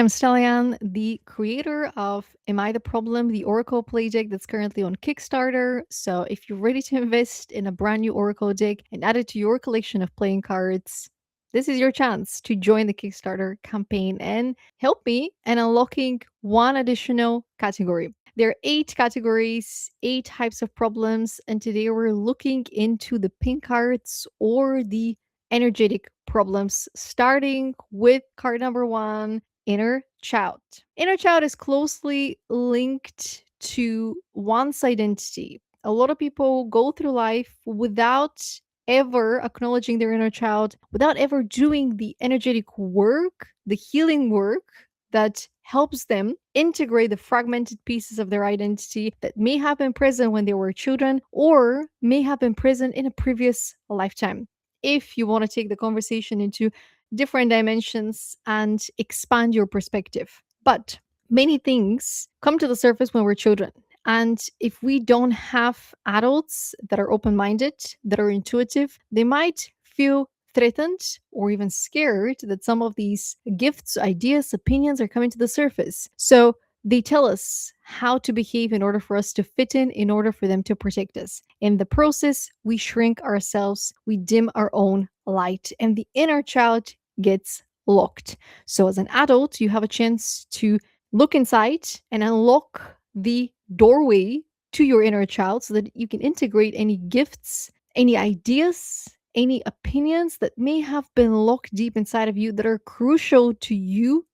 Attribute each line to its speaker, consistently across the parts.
Speaker 1: I'm Stellian, the creator of Am I the Problem, the Oracle play deck that's currently on Kickstarter. So if you're ready to invest in a brand new Oracle deck and add it to your collection of playing cards, this is your chance to join the Kickstarter campaign and help me in unlocking one additional category. There are 8 categories, 8 types of problems, and today we're looking into the pink cards or the energetic problems, starting with card number 1, inner child. Inner child is closely linked to one's identity. A lot of people go through life without ever acknowledging their inner child, without ever doing the energetic work, the healing work that helps them integrate the fragmented pieces of their identity that may have been present when they were children or may have been present in a previous lifetime. If you want to take the conversation into different dimensions and expand your perspective. But many things come to the surface when we're children. And if we don't have adults that are open minded, that are intuitive, they might feel threatened or even scared that some of these gifts, ideas, opinions are coming to the surface. So they tell us how to behave in order for us to fit in order for them to protect us. In the process, we shrink ourselves, we dim our own light, and the inner child gets locked. So, as an adult, you have a chance to look inside and unlock the doorway to your inner child so that you can integrate any gifts, any ideas, any opinions that may have been locked deep inside of you that are crucial to you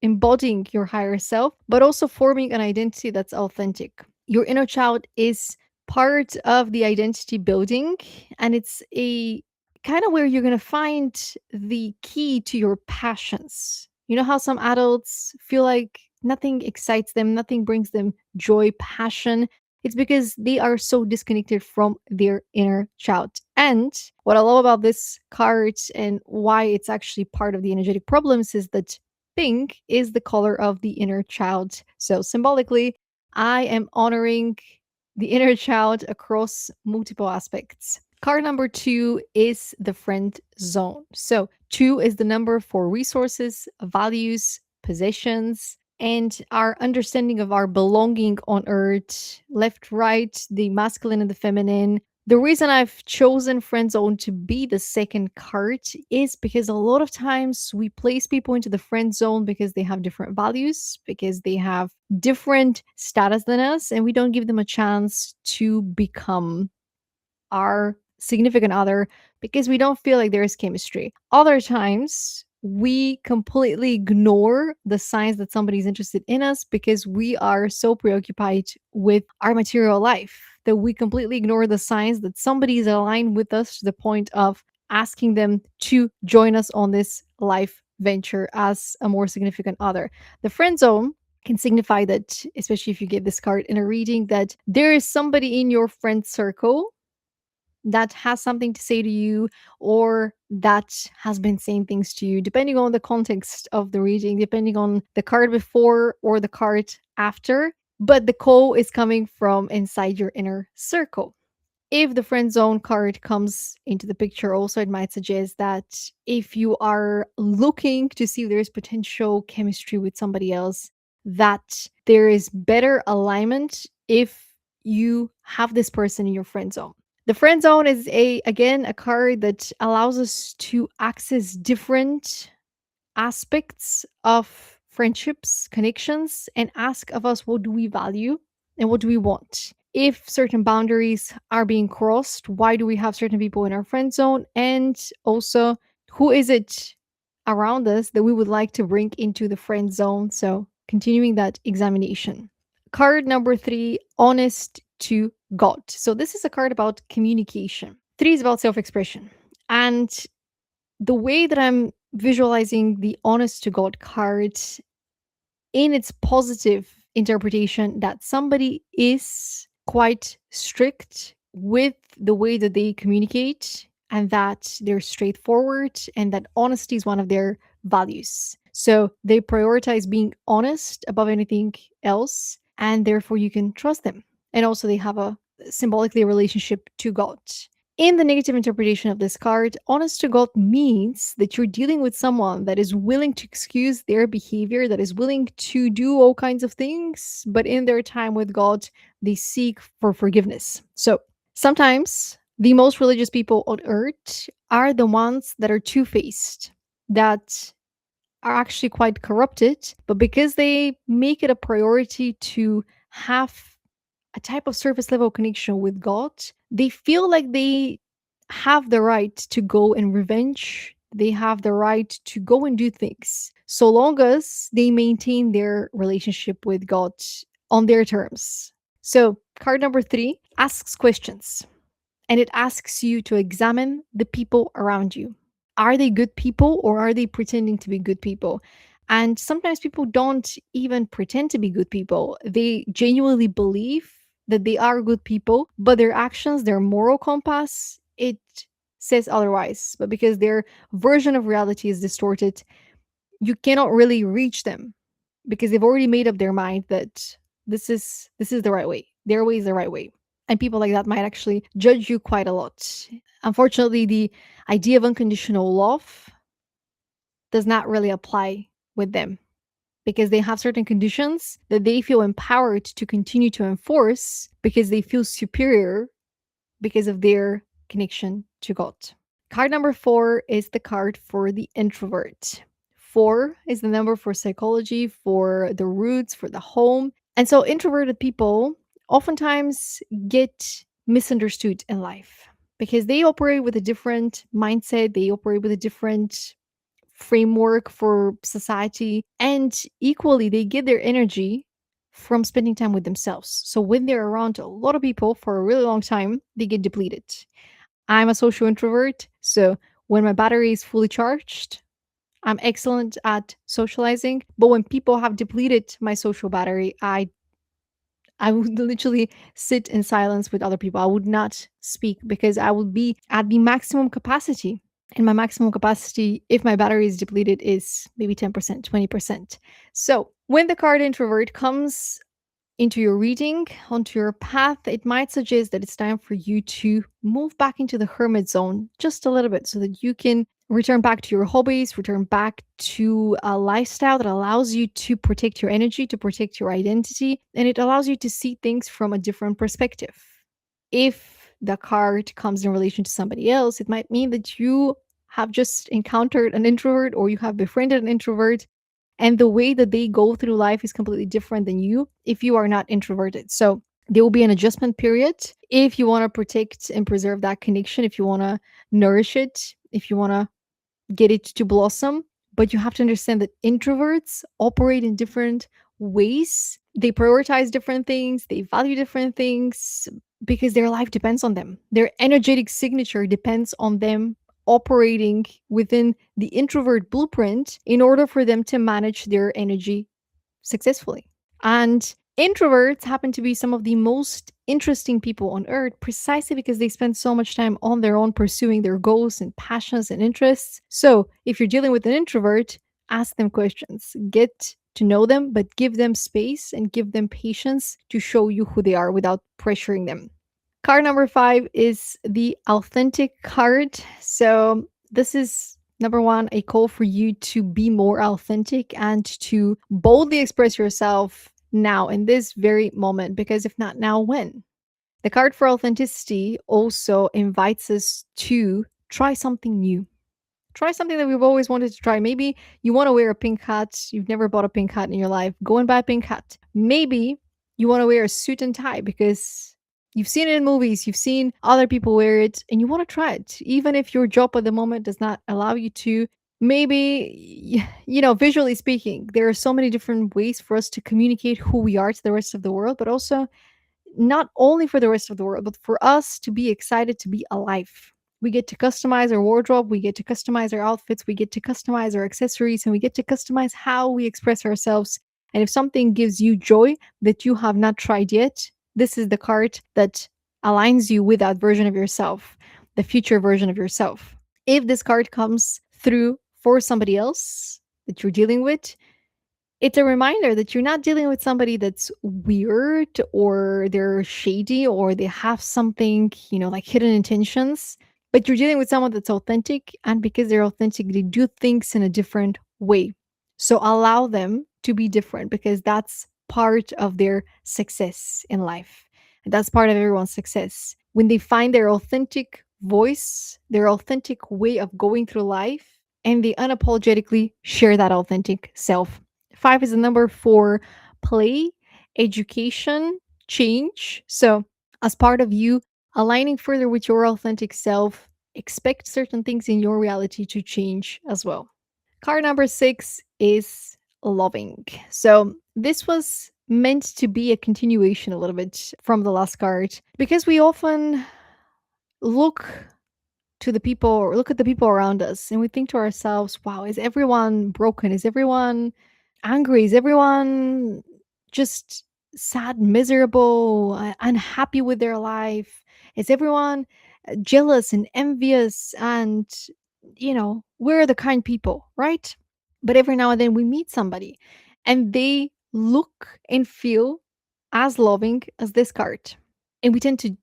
Speaker 1: embodying your higher self, but also forming an identity that's authentic. Your inner child is part of the identity building, and it's a kind of where you're going to find the key to your passions. You know how some adults feel like nothing excites them, nothing brings them joy, passion. It's because they are so disconnected from their inner child. And what I love about this card and why it's actually part of the energetic problems is that pink is the color of the inner child. So symbolically, I am honoring the inner child across multiple aspects. Card number 2 is the friend zone. So 2 is the number for resources, values, possessions, and our understanding of our belonging on earth, left, right, the masculine and the feminine. The reason I've chosen friend zone to be the second card is because a lot of times we place people into the friend zone because they have different values, because they have different status than us, and we don't give them a chance to become our significant other because we don't feel like there is chemistry. Other times, we completely ignore the signs that somebody's interested in us because we are so preoccupied with our material life that we completely ignore the signs that somebody is aligned with us to the point of asking them to join us on this life venture as a more significant other. The friend zone can signify that, especially if you get this card in a reading, that there is somebody in your friend circle that has something to say to you or that has been saying things to you, depending on the context of the reading, depending on the card before or the card after. But the call is coming from inside your inner circle. If the friend zone card comes into the picture, also, it might suggest that if you are looking to see if there is potential chemistry with somebody else, that there is better alignment if you have this person in your friend zone. The friend zone is a card that allows us to access different aspects of friendships, connections, and ask of us what do we value and what do we want. If certain boundaries are being crossed, why do we have certain people in our friend zone? And also, who is it around us that we would like to bring into the friend zone? So, continuing that examination. Card number 3, honest to God. So, this is a card about communication. 3 is about self expression. And the way that I'm visualizing the honest to God card in its positive interpretation, that somebody is quite strict with the way that they communicate and that they're straightforward and that honesty is one of their values. So they prioritize being honest above anything else, and therefore you can trust them. And also, they have a symbolically a relationship to God. In the negative interpretation of this card, honest to God means that you're dealing with someone that is willing to excuse their behavior, that is willing to do all kinds of things, but in their time with God, they seek for forgiveness. So sometimes the most religious people on earth are the ones that are two faced, that are actually quite corrupted, but because they make it a priority to have a type of surface level connection with God, they feel like they have the right to go and revenge. They have the right to go and do things so long as they maintain their relationship with God on their terms. So, card number 3 asks questions, and it asks you to examine the people around you. Are they good people or are they pretending to be good people? And sometimes people don't even pretend to be good people. They genuinely believe that they are good people, but their actions, their moral compass, it says otherwise. But because their version of reality is distorted, you cannot really reach them because they've already made up their mind that this is the right way. Their way is the right way. And people like that might actually judge you quite a lot. Unfortunately, the idea of unconditional love does not really apply with them because they have certain conditions that they feel empowered to continue to enforce because they feel superior because of their connection to God. Card number 4 is the card for the introvert. 4 is the number for psychology, for the roots, for the home. And so introverted people oftentimes get misunderstood in life because they operate with a different mindset, they operate with a different framework for society, and equally, they get their energy from spending time with themselves. So when they're around a lot of people for a really long time, they get depleted. I'm a social introvert, so when my battery is fully charged, I'm excellent at socializing. But when people have depleted my social battery, I would literally sit in silence with other people. I would not speak because I would be at the maximum capacity. And my maximum capacity, if my battery is depleted, is maybe 10%, 20%. So when the card introvert comes into your reading, onto your path, it might suggest that it's time for you to move back into the hermit zone just a little bit so that you can return back to your hobbies, return back to a lifestyle that allows you to protect your energy, to protect your identity, and it allows you to see things from a different perspective. If the card comes in relation to somebody else, it might mean that you have just encountered an introvert or you have befriended an introvert and the way that they go through life is completely different than you if you are not introverted. So there will be an adjustment period if you want to protect and preserve that connection, if you want to nourish it, if you want to get it to blossom. But you have to understand that introverts operate in different ways. They prioritize different things, they value different things because their life depends on them. Their energetic signature depends on them operating within the introvert blueprint in order for them to manage their energy successfully. And introverts happen to be some of the most interesting people on earth precisely because they spend so much time on their own pursuing their goals and passions and interests. So, if you're dealing with an introvert, ask them questions, get to know them, but give them space and give them patience to show you who they are without pressuring them. Card number 5 is the authentic card. So, this is number 1, a call for you to be more authentic and to boldly express yourself now in this very moment, because if not now, when? The card for authenticity also invites us to try something new. Try something that we've always wanted to try. Maybe you want to wear a pink hat. You've never bought a pink hat in your life. Go and buy a pink hat. Maybe you want to wear a suit and tie because you've seen it in movies, you've seen other people wear it, and you want to try it. Even if your job at the moment does not allow you to, maybe, visually speaking, there are so many different ways for us to communicate who we are to the rest of the world, but also not only for the rest of the world, but for us to be excited to be alive. We get to customize our wardrobe, we get to customize our outfits, we get to customize our accessories, and we get to customize how we express ourselves. And if something gives you joy that you have not tried yet, this is the card that aligns you with that version of yourself, the future version of yourself. If this card comes through for somebody else that you're dealing with, It's a reminder that you're not dealing with somebody that's weird or they're shady or they have something, like hidden intentions, but you're dealing with someone that's authentic. And because they're authentic, they do things in a different way. So allow them to be different because that's part of their success in life. And that's part of everyone's success. When they find their authentic voice, their authentic way of going through life, and they unapologetically share that authentic self. Five is the number for play, education, change. So, as part of you aligning further with your authentic self, expect certain things in your reality to change as well. Card number six is loving. So, this was meant to be a continuation a little bit from the last card because we often look to the people or look at the people around us and we think to ourselves, wow, is everyone broken? Is everyone angry? Is everyone just sad, miserable, unhappy with their life? Is everyone jealous and envious? And, we're the kind people, right? But every now and then we meet somebody and they look and feel as loving as this card. And we tend to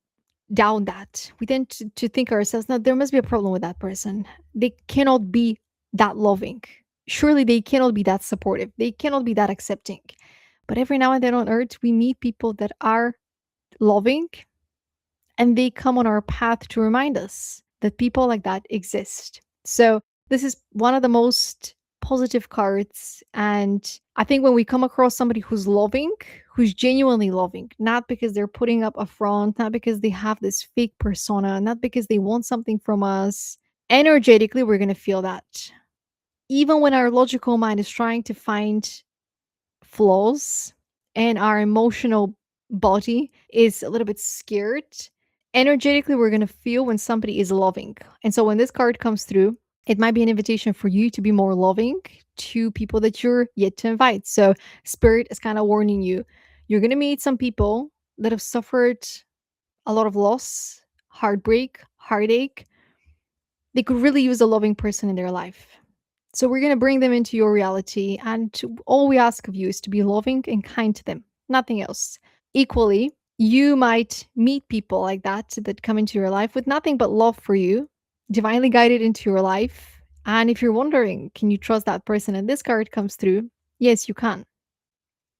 Speaker 1: down that. We tend to think ourselves, no, there must be a problem with that person. They cannot be that loving. Surely they cannot be that supportive. They cannot be that accepting. But every now and then on earth, we meet people that are loving and they come on our path to remind us that people like that exist. So, this is one of the most positive cards. And I think when we come across somebody who's loving, who's genuinely loving, not because they're putting up a front, not because they have this fake persona, not because they want something from us, energetically, we're going to feel that. Even when our logical mind is trying to find flaws and our emotional body is a little bit scared, energetically we're going to feel when somebody is loving. And so when this card comes through, it might be an invitation for you to be more loving to people that you're yet to invite. So spirit is kind of warning you, you're going to meet some people that have suffered a lot of loss, heartbreak, heartache. They could really use a loving person in their life. So we're going to bring them into your reality. And all we ask of you is to be loving and kind to them, nothing else. Equally, you might meet people like that come into your life with nothing but love for you, divinely guided into your life. And if you're wondering, can you trust that person? And this card comes through, yes, you can.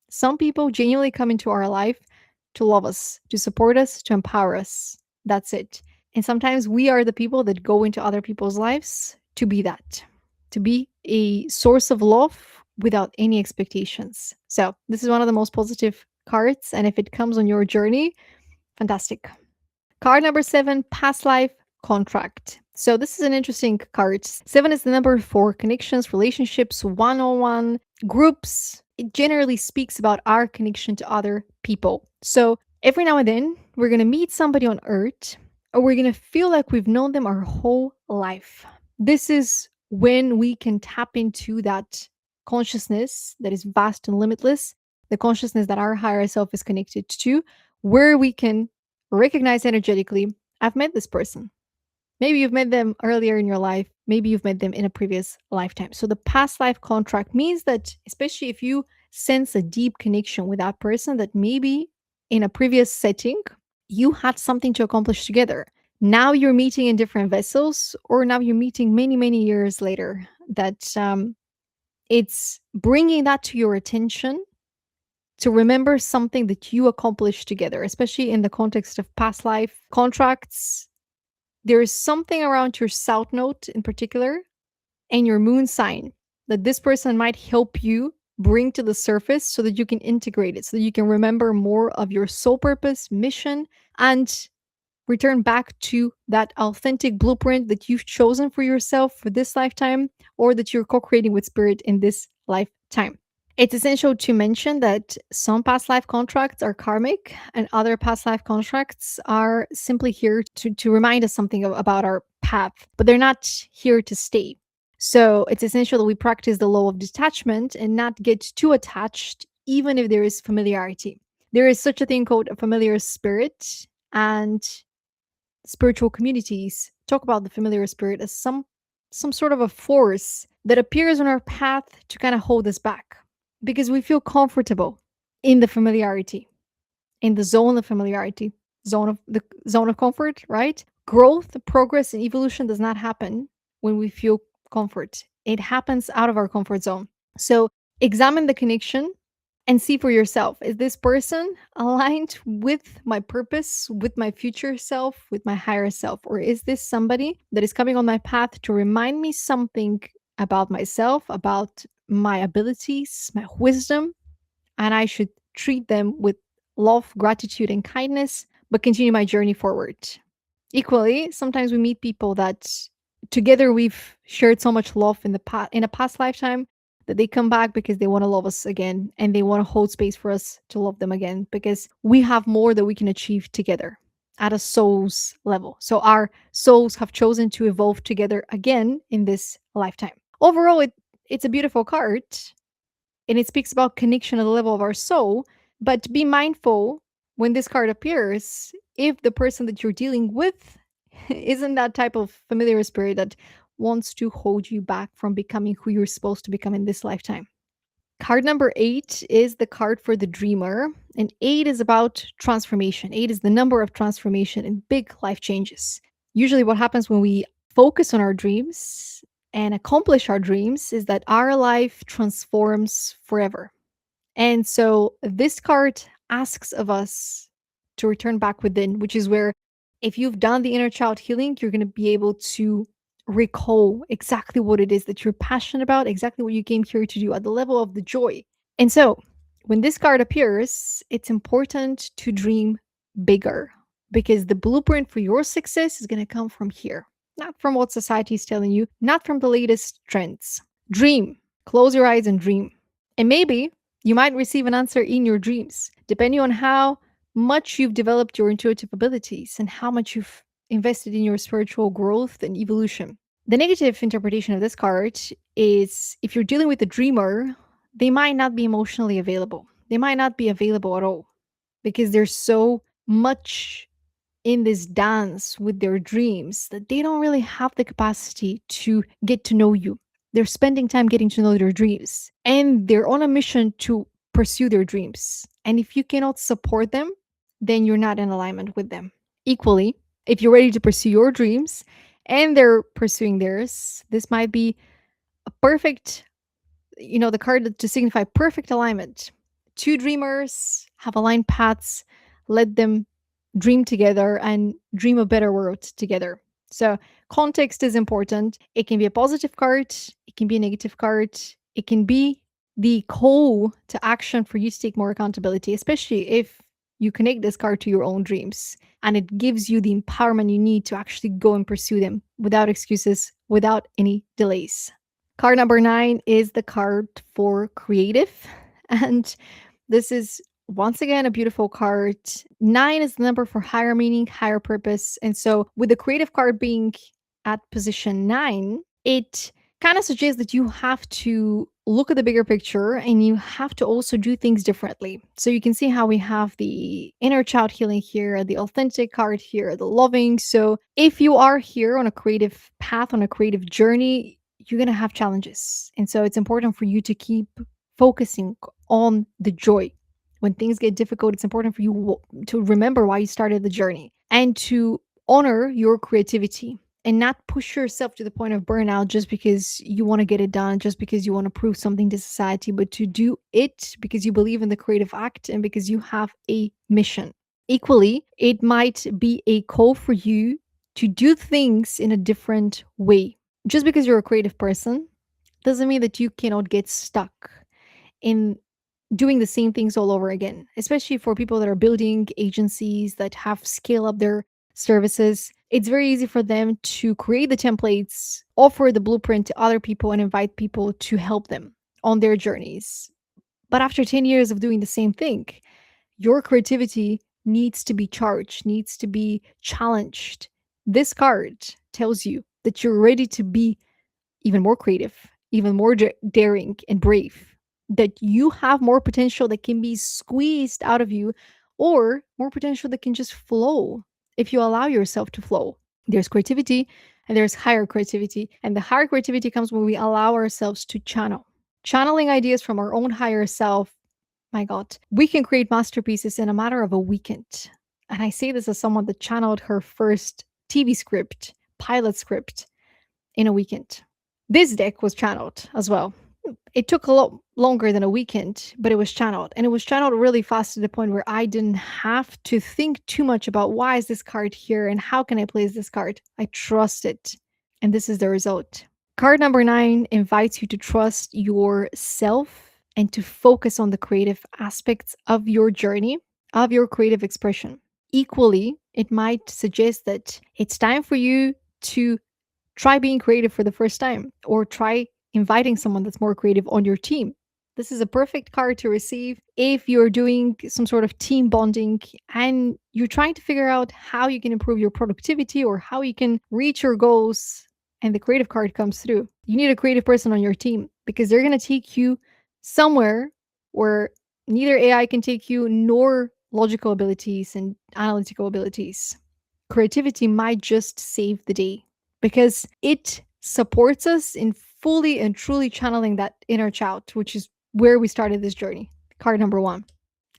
Speaker 1: Some people genuinely come into our life to love us, to support us, to empower us. That's it. And sometimes we are the people that go into other people's lives to be that, to be a source of love without any expectations. So, this is one of the most positive cards. And if it comes on your journey, fantastic. Card number seven, past life contract. So, this is an interesting card. Seven is the number for connections, relationships, one on one, groups. It generally speaks about our connection to other people. So, every now and then, we're going to meet somebody on earth, or we're going to feel like we've known them our whole life. This is when we can tap into that consciousness that is vast and limitless, the consciousness that our higher self is connected to, where we can recognize energetically, I've met this person. Maybe you've met them earlier in your life. Maybe you've met them in a previous lifetime. So the past life contract means that, especially if you sense a deep connection with that person, that maybe in a previous setting, you had something to accomplish together. Now you're meeting in different vessels, or now you're meeting many, many years later. That it's bringing that to your attention to remember something that you accomplished together, especially in the context of past life contracts. There is something around your south node in particular and your moon sign that this person might help you bring to the surface so that you can integrate it, so that you can remember more of your soul purpose, mission, and return back to that authentic blueprint that you've chosen for yourself for this lifetime or that you're co creating with spirit in this lifetime. It's essential to mention that some past life contracts are karmic and other past life contracts are simply here to remind us something about our path, but they're not here to stay. So it's essential that we practice the law of detachment and not get too attached, even if there is familiarity. There is such a thing called a familiar spirit, and spiritual communities talk about the familiar spirit as some sort of a force that appears on our path to kind of hold us back. because we feel comfortable in the familiarity, in the zone of familiarity, zone of comfort, right? Growth, progress, and evolution does not happen when we feel comfort. It happens out of our comfort zone. So examine the connection and see for yourself, is this person aligned with my purpose, with my future self, with my higher self? Or is this somebody that is coming on my path to remind me something about myself, about my abilities, my wisdom, and I should treat them with love, gratitude, and kindness, but continue my journey forward? Equally, sometimes we meet people that together we've shared so much love in a past lifetime that they come back because they want to love us again and they want to hold space for us to love them again because we have more that we can achieve together at a soul's level. So our souls have chosen to evolve together again in this lifetime. Overall, it's a beautiful card and it speaks about connection at the level of our soul. But be mindful when this card appears if the person that you're dealing with isn't that type of familiar spirit that wants to hold you back from becoming who you're supposed to become in this lifetime. Card number 8 is the card for the dreamer. And 8 is about transformation. 8 is the number of transformation and big life changes. Usually, what happens when we focus on our dreams and accomplish our dreams is that our life transforms forever. And so this card asks of us to return back within, which is where if you've done the inner child healing, you're going to be able to recall exactly what it is that you're passionate about, exactly what you came here to do at the level of the joy. And so when this card appears, it's important to dream bigger because the blueprint for your success is going to come from here, not from what society is telling you, not from the latest trends. Dream, close your eyes and dream. And maybe you might receive an answer in your dreams, depending on how much you've developed your intuitive abilities and how much you've invested in your spiritual growth and evolution. The negative interpretation of this card is if you're dealing with a dreamer, they might not be emotionally available. They might not be available at all because there's so much in this dance with their dreams that they don't really have the capacity to get to know you. They're spending time getting to know their dreams and they're on a mission to pursue their dreams. And if you cannot support them, then you're not in alignment with them. Equally, if you're ready to pursue your dreams and they're pursuing theirs, this might be a perfect, the card to signify perfect alignment. Two dreamers have aligned paths, let them dream together and dream a better world together. So, context is important. It can be a positive card, it can be a negative card, it can be the call to action for you to take more accountability, especially if you connect this card to your own dreams and it gives you the empowerment you need to actually go and pursue them without excuses, without any delays. Card number 9 is the card for creative. And this is once again a beautiful card. 9 is the number for higher meaning, higher purpose. And so, with the creative card being at position 9, it kind of suggests that you have to look at the bigger picture and you have to also do things differently. So you can see how we have the inner child healing here, the authentic card here, the loving. So if you are here on a creative path, on a creative journey, you're going to have challenges. And so it's important for you to keep focusing on the joy. When things get difficult, it's important for you to remember why you started the journey and to honor your creativity and not push yourself to the point of burnout just because you want to get it done, just because you want to prove something to society, but to do it because you believe in the creative act and because you have a mission. Equally, it might be a call for you to do things in a different way. Just because you're a creative person doesn't mean that you cannot get stuck in doing the same things all over again, especially for people that are building agencies that have scale up their services. It's very easy for them to create the templates, offer the blueprint to other people, and invite people to help them on their journeys. But after 10 years of doing the same thing, your creativity needs to be charged, needs to be challenged. This card tells you that you're ready to be even more creative, even more daring and brave, that you have more potential that can be squeezed out of you, or more potential that can just flow if you allow yourself to flow. There's creativity and there's higher creativity. And the higher creativity comes when we allow ourselves to channel. Channeling ideas from our own higher self, my God, we can create masterpieces in a matter of a weekend. And I say this as someone that channeled her first TV script, pilot script, in a weekend. This deck was channeled as well. It took a lot longer than a weekend, but it was channeled. And it was channeled really fast to the point where I didn't have to think too much about why is this card here and how can I place this card. I trust it. And this is the result. Card number 9 invites you to trust yourself and to focus on the creative aspects of your journey, of your creative expression. Equally, it might suggest that it's time for you to try being creative for the first time or try inviting someone that's more creative on your team. This is a perfect card to receive if you're doing some sort of team bonding and you're trying to figure out how you can improve your productivity or how you can reach your goals. And the creative card comes through. You need a creative person on your team because they're going to take you somewhere where neither AI can take you nor logical abilities and analytical abilities. Creativity might just save the day because it supports us in fully and truly channeling that inner child, which is where we started this journey. Card number 1.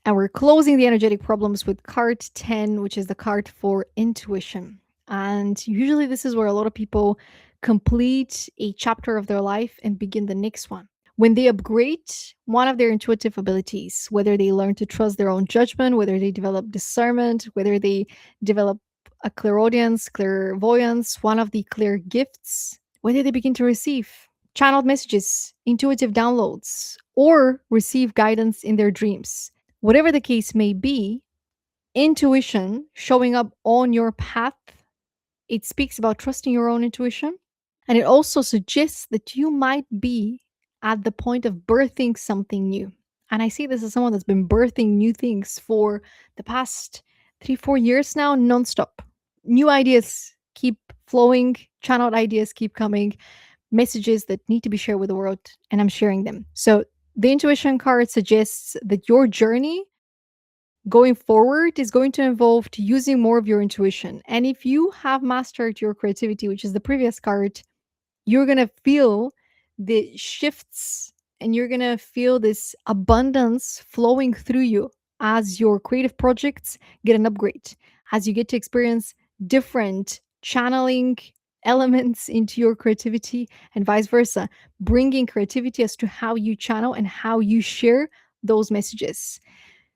Speaker 1: And we're closing the energetic problems with card 10, which is the card for intuition. And usually, this is where a lot of people complete a chapter of their life and begin the next one. When they upgrade one of their intuitive abilities, whether they learn to trust their own judgment, whether they develop discernment, whether they develop a clairaudience, clairvoyance, one of the clear gifts, whether they begin to receive channeled messages, intuitive downloads, or receive guidance in their dreams. Whatever the case may be, intuition showing up on your path, it speaks about trusting your own intuition. And it also suggests that you might be at the point of birthing something new. And I see this as someone that's been birthing new things for the past 3, 4 years now, nonstop. New ideas keep flowing, channeled ideas keep coming, messages that need to be shared with the world, and I'm sharing them. So the intuition card suggests that your journey going forward is going to involve to using more of your intuition. And if you have mastered your creativity, which is the previous card, you're going to feel the shifts and you're going to feel this abundance flowing through you as your creative projects get an upgrade, as you get to experience different channeling elements into your creativity and vice versa, bringing creativity as to how you channel and how you share those messages.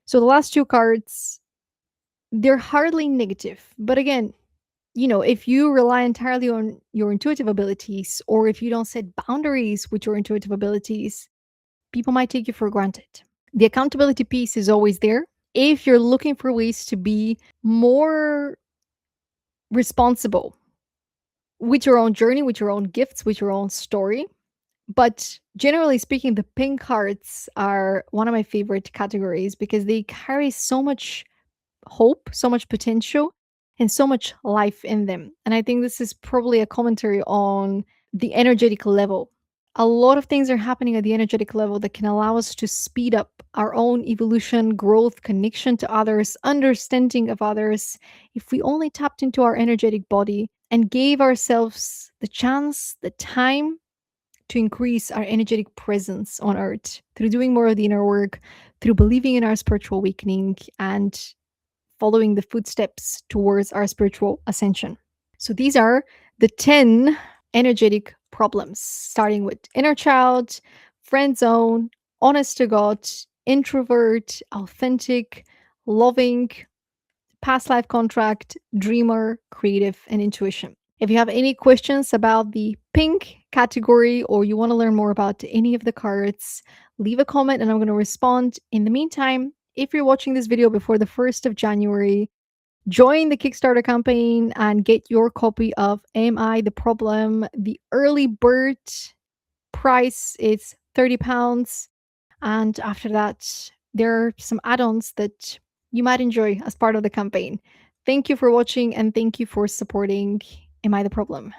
Speaker 1: So the last two cards, they're hardly negative. But again, if you rely entirely on your intuitive abilities or if you don't set boundaries with your intuitive abilities, people might take you for granted. The accountability piece is always there. If you're looking for ways to be more responsible with your own journey, with your own gifts, with your own story. But generally speaking, the pink cards are one of my favorite categories because they carry so much hope, so much potential, and so much life in them. And I think this is probably a commentary on the energetic level. A lot of things are happening at the energetic level that can allow us to speed up our own evolution, growth, connection to others, understanding of others, if we only tapped into our energetic body and gave ourselves the chance, the time to increase our energetic presence on earth through doing more of the inner work, through believing in our spiritual awakening, and following the footsteps towards our spiritual ascension. So these are the 10 energetic problems, starting with inner child, friend zone, honest to God, introvert, authentic, loving, past life contract, dreamer, creative, and intuition. If you have any questions about the pink category or you want to learn more about any of the cards, leave a comment and I'm going to respond. In the meantime, if you're watching this video before the 1st of January, join the Kickstarter campaign and get your copy of Am I the Problem? The early bird price is £30. And after that, there are some add ons that you might enjoy as part of the campaign. Thank you for watching and thank you for supporting Am I the Problem?